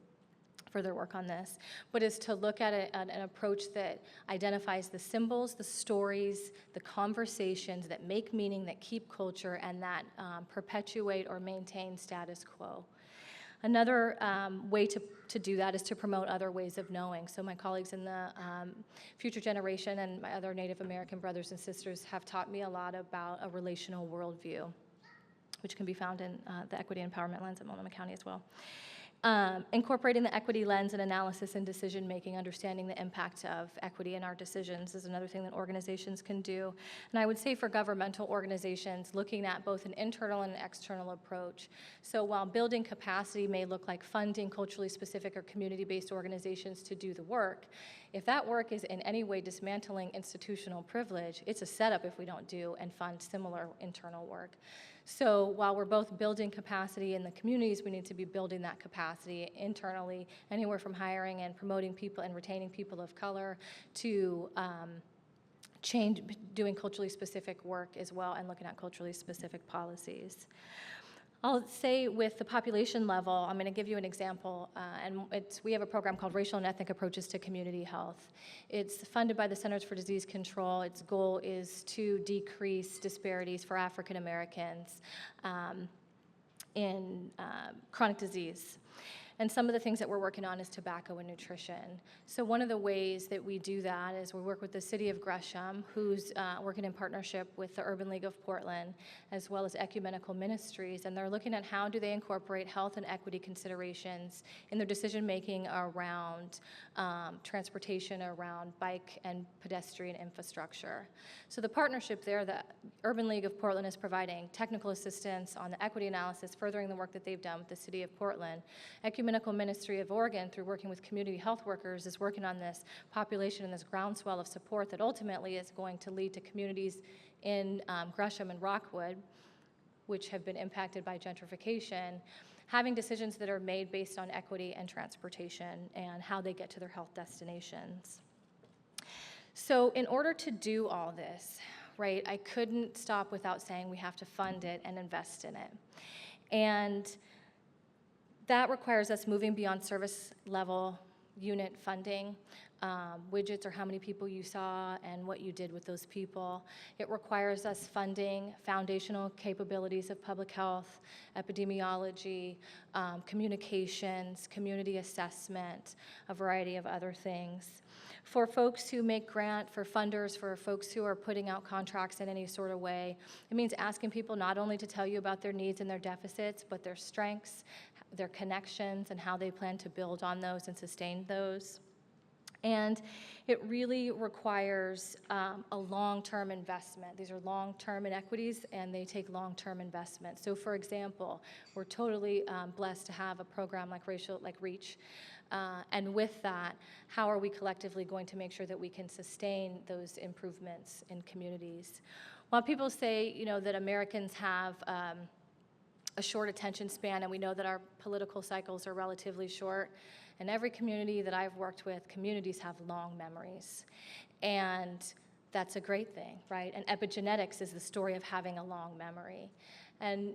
for their work on this, but is to look at an approach that identifies the symbols, the stories, the conversations that make meaning, that keep culture, and that perpetuate or maintain status quo. Another way to do that is to promote other ways of knowing. So my colleagues in the future generation and my other Native American brothers and sisters have taught me a lot about a relational worldview, which can be found in the Equity and Empowerment Lens at Multnomah County as well. Incorporating the equity lens and analysis and decision-making, understanding the impact of equity in our decisions is another thing that organizations can do. And I would say for governmental organizations, looking at both an internal and an external approach. So while building capacity may look like funding culturally specific or community-based organizations to do the work, if that work is in any way dismantling institutional privilege, it's a setup if we don't do and fund similar internal work. So while we're both building capacity in the communities, we need to be building that capacity internally, anywhere from hiring and promoting people and retaining people of color to doing culturally specific work as well and looking at culturally specific policies. I'll say with the population level, I'm going to give you an example, and we have a program called Racial and Ethnic Approaches to Community Health. It's funded by the Centers for Disease Control. Its goal is to decrease disparities for African Americans in chronic disease. And some of the things that we're working on is tobacco and nutrition. So one of the ways that we do that is we work with the City of Gresham, who's working in partnership with the Urban League of Portland, as well as Ecumenical Ministries, and they're looking at how do they incorporate health and equity considerations in their decision-making around transportation, around bike and pedestrian infrastructure. So the partnership there, the Urban League of Portland is providing technical assistance on the equity analysis, furthering the work that they've done with the City of Portland. Ecumenical Ministry of Oregon, through working with community health workers, is working on this population and this groundswell of support that ultimately is going to lead to communities in Gresham and Rockwood, which have been impacted by gentrification, having decisions that are made based on equity and transportation and how they get to their health destinations. So in order to do all this, right, I couldn't stop without saying we have to fund it and invest in it. And that requires us moving beyond service level unit funding, widgets or how many people you saw and what you did with those people. It requires us funding foundational capabilities of public health, epidemiology, communications, community assessment, a variety of other things. For folks who make grant, for funders, for folks who are putting out contracts in any sort of way, it means asking people not only to tell you about their needs and their deficits, but their strengths, their connections, and how they plan to build on those and sustain those. And it really requires a long-term investment. These are long-term inequities, and they take long-term investment. So for example, we're totally blessed to have a program like REACH. And with that, how are we collectively going to make sure that we can sustain those improvements in communities? While people say, that Americans have a short attention span, and we know that our political cycles are relatively short, in every community that I've worked with, communities have long memories. And that's a great thing, right? And epigenetics is the story of having a long memory. And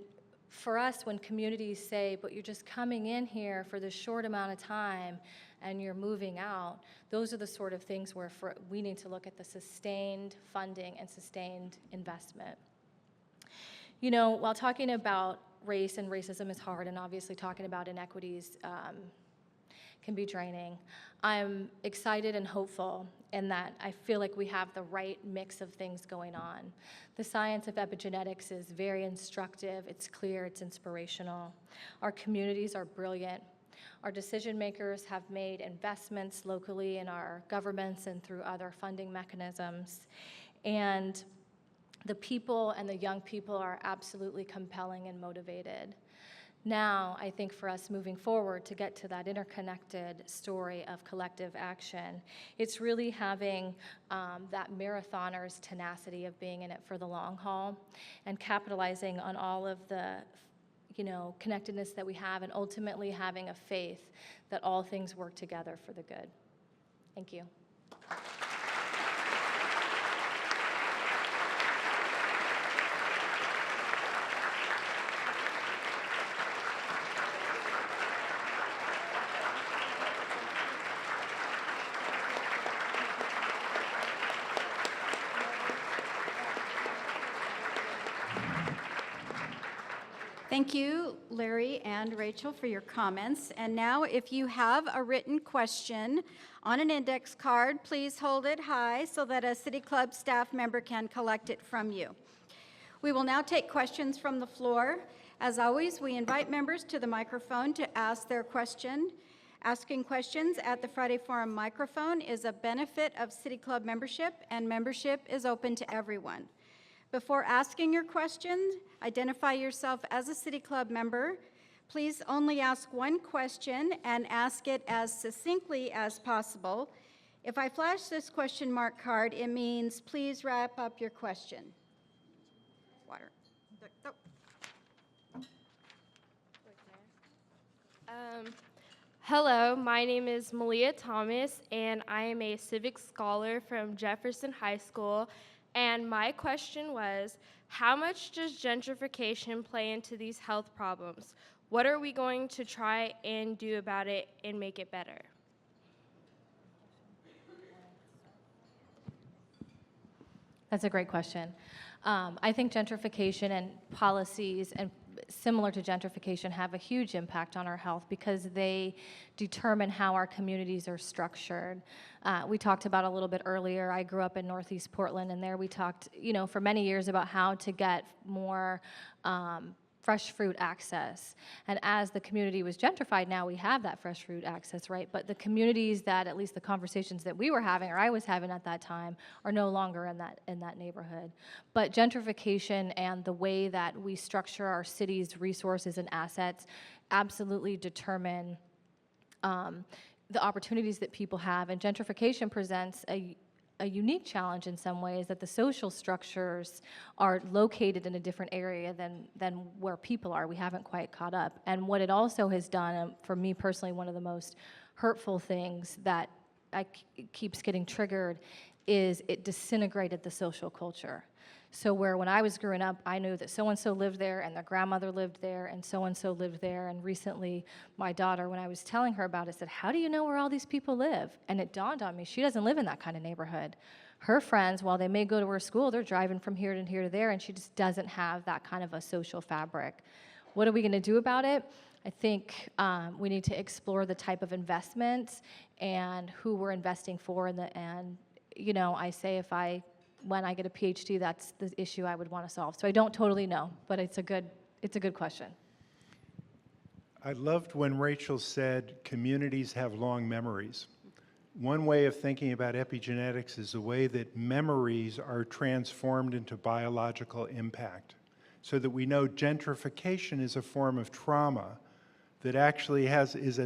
for us, when communities say, but you're just coming in here for this short amount of time, and you're moving out, those are the sort of things where we need to look at the sustained funding and sustained investment. You know, while talking about race and racism is hard, and obviously talking about inequities can be draining, I'm excited and hopeful in that I feel like we have the right mix of things going on. The science of epigenetics is very instructive, it's clear, it's inspirational. Our communities are brilliant. Our decision makers have made investments locally in our governments and through other funding mechanisms. And the people and the young people are absolutely compelling and motivated. Now, I think for us moving forward to get to that interconnected story of collective action, it's really having that marathoner's tenacity of being in it for the long haul and capitalizing on all of the connectedness that we have, and ultimately having a faith that all things work together for the good. Thank you. Thank you, Larry and Rachel, for your comments. And now, if you have a written question on an index card, please hold it high so that a City Club staff member can collect it from you. We will now take questions from the floor. As always, we invite members to the microphone to ask their question. Asking questions at the Friday Forum microphone is a benefit of City Club membership, and membership is open to everyone. Before asking your question, identify yourself as a City Club member. Please only ask one question and ask it as succinctly as possible. If I flash this question mark card, it means please wrap up your question. Water. Hello, my name is Malia Thomas, and I am a civics scholar from Jefferson High School. And my question was, how much does gentrification play into these health problems? What are we going to try and do about it and make it better? That's a great question. I think gentrification and policies and similar to gentrification have a huge impact on our health because they determine how our communities are structured. We talked about a little bit earlier, I grew up in Northeast Portland, and there we talked, for many years about how to get more fresh fruit access. And as the community was gentrified, now we have that fresh fruit access, right? But the communities that, at least the conversations that we were having, or I was having at that time, are no longer in that neighborhood. But gentrification and the way that we structure our city's resources and assets absolutely determine the opportunities that people have. And gentrification presents a unique challenge in some ways, that the social structures are located in a different area than where people are. We haven't quite caught up. And what it also has done, for me personally, one of the most hurtful things that keeps getting triggered is it disintegrated the social culture. So where when I was growing up, I knew that so-and-so lived there, and their grandmother lived there, and so-and-so lived there. And recently, my daughter, when I was telling her about it, said, how do you know where all these people live? And it dawned on me, she doesn't live in that kind of neighborhood. Her friends, while they may go to her school, they're driving from here to here to there, and she just doesn't have that kind of a social fabric. What are we gonna do about it? I think we need to explore the type of investments and who we're investing for, and I say when I get a PhD, that's the issue I would want to solve. So I don't totally know, but it's a good question. I loved when Rachel said communities have long memories. One way of thinking about epigenetics is the way that memories are transformed into biological impact, so that we know gentrification is a form of trauma that actually is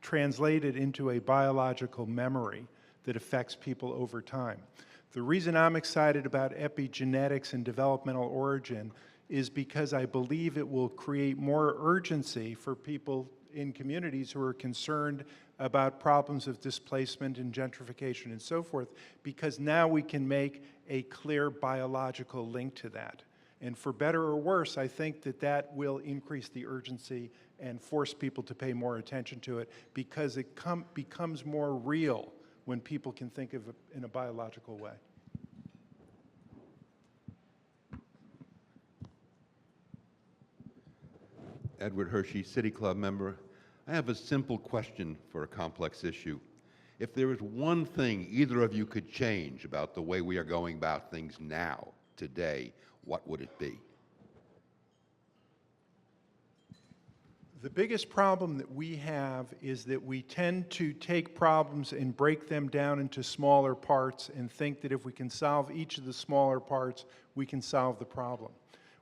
translated into a biological memory that affects people over time. The reason I'm excited about epigenetics and developmental origin is because I believe it will create more urgency for people in communities who are concerned about problems of displacement and gentrification and so forth, because now we can make a clear biological link to that. And for better or worse, I think that that will increase the urgency and force people to pay more attention to it, because it becomes more real when people can think of it in a biological way. Edward Hershey, City Club member. I have a simple question for a complex issue. If there is one thing either of you could change about the way we are going about things now, today, what would it be? The biggest problem that we have is that we tend to take problems and break them down into smaller parts and think that if we can solve each of the smaller parts, we can solve the problem.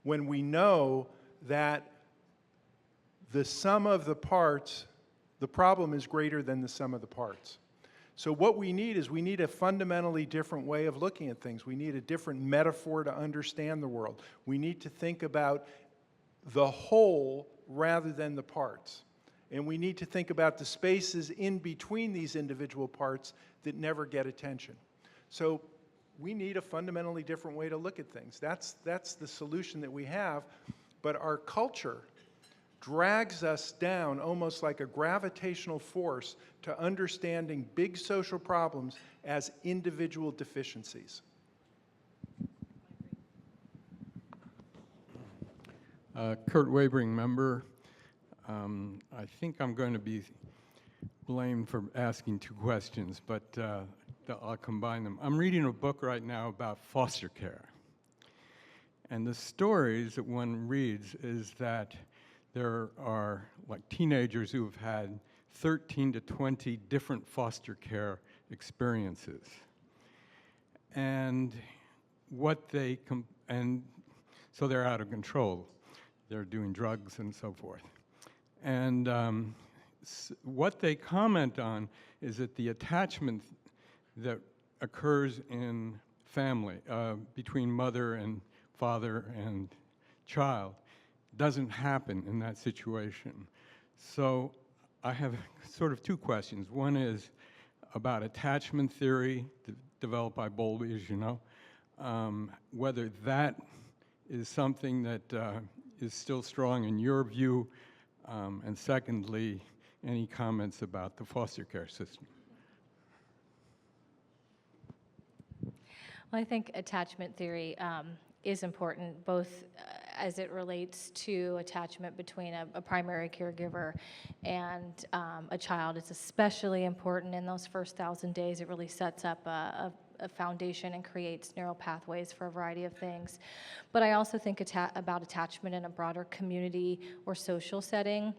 When we know that the sum of the parts, the problem is greater than the sum of the parts. So what we need is we need a fundamentally different way of looking at things. We need a different metaphor to understand the world. We need to think about the whole rather than the parts. And we need to think about the spaces in between these individual parts that never get attention. So we need a fundamentally different way to look at things. That's the solution that we have, but our culture drags us down almost like a gravitational force to understanding big social problems as individual deficiencies. Kurt Wabering, member. I think I'm going to be blamed for asking two questions, but I'll combine them. I'm reading a book right now about foster care. And the stories that one reads is that there are like teenagers who have had 13 to 20 different foster care experiences. And so they're out of control. They're doing drugs and so forth. And what they comment on is that the attachment that occurs in family, between mother and father and child, doesn't happen in that situation. So I have sort of two questions. One is about attachment theory, developed by Bowlby, as you know, whether that is something that is still strong in your view, and secondly, any comments about the foster care system? Well, I think attachment theory is important, both as it relates to attachment between a primary caregiver and a child. It's especially important in those first 1,000 days. It really sets up a foundation and creates neural pathways for a variety of things. But I also think about attachment in a broader community or social setting,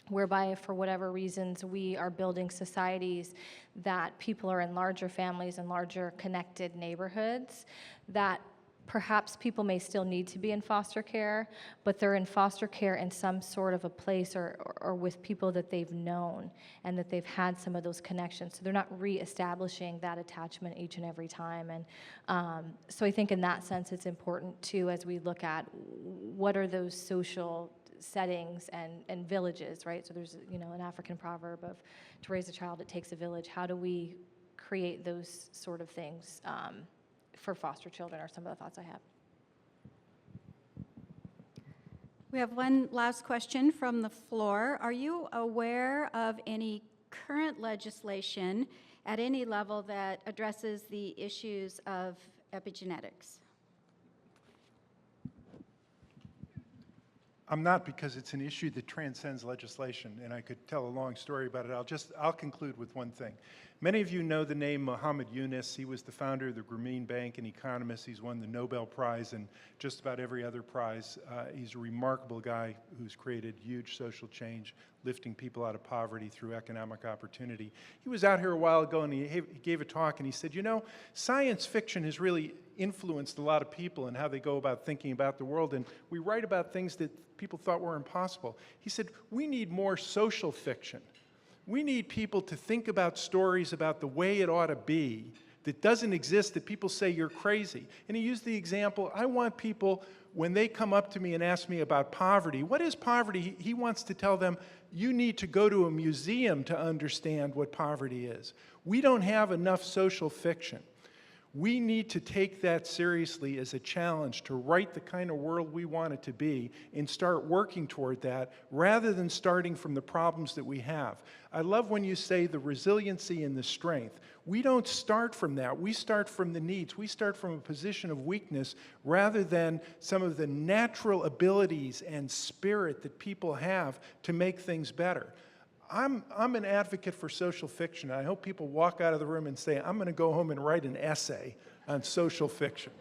whereby for whatever reasons we are building societies that people are in larger families and larger connected neighborhoods, that perhaps people may still need to be in foster care, but they're in foster care in some sort of a place or with people that they've known and that they've had some of those connections. So they're not reestablishing that attachment each and every time. And so I think in that sense it's important too, as we look at what are those social settings and villages, right? So there's, an African proverb of to raise a child, it takes a village. How do we create those sort of things for foster children are some of the thoughts I have. We have one last question from the floor. Are you aware of any current legislation at any level that addresses the issues of epigenetics? I'm not, because it's an issue that transcends legislation, and I could tell a long story about it. I'll conclude with one thing. Many of you know the name Muhammad Yunus. He was the founder of the Grameen Bank, an economist. He's won the Nobel Prize and just about every other prize. He's a remarkable guy who's created huge social change, lifting people out of poverty through economic opportunity. He was out here a while ago, and he gave a talk, and he said, science fiction has really influenced a lot of people and how they go about thinking about the world, and we write about things that people thought were impossible. He said, we need more social fiction. We need people to think about stories about the way it ought to be that doesn't exist, that people say you're crazy. And he used the example, I want people, when they come up to me and ask me about poverty, what is poverty? He wants to tell them, you need to go to a museum to understand what poverty is. We don't have enough social fiction. We need to take that seriously as a challenge to write the kind of world we want it to be and start working toward that rather than starting from the problems that we have. I love when you say the resiliency and the strength. We don't start from that. We start from the needs. We start from a position of weakness rather than some of the natural abilities and spirit that people have to make things better. I'm an advocate for social fiction. I hope people walk out of the room and say, I'm going to go home and write an essay on social fiction.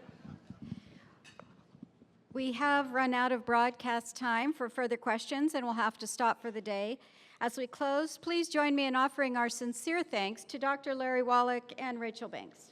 We have run out of broadcast time for further questions, and we'll have to stop for the day. As we close, please join me in offering our sincere thanks to Dr. Larry Wallach and Rachel Banks.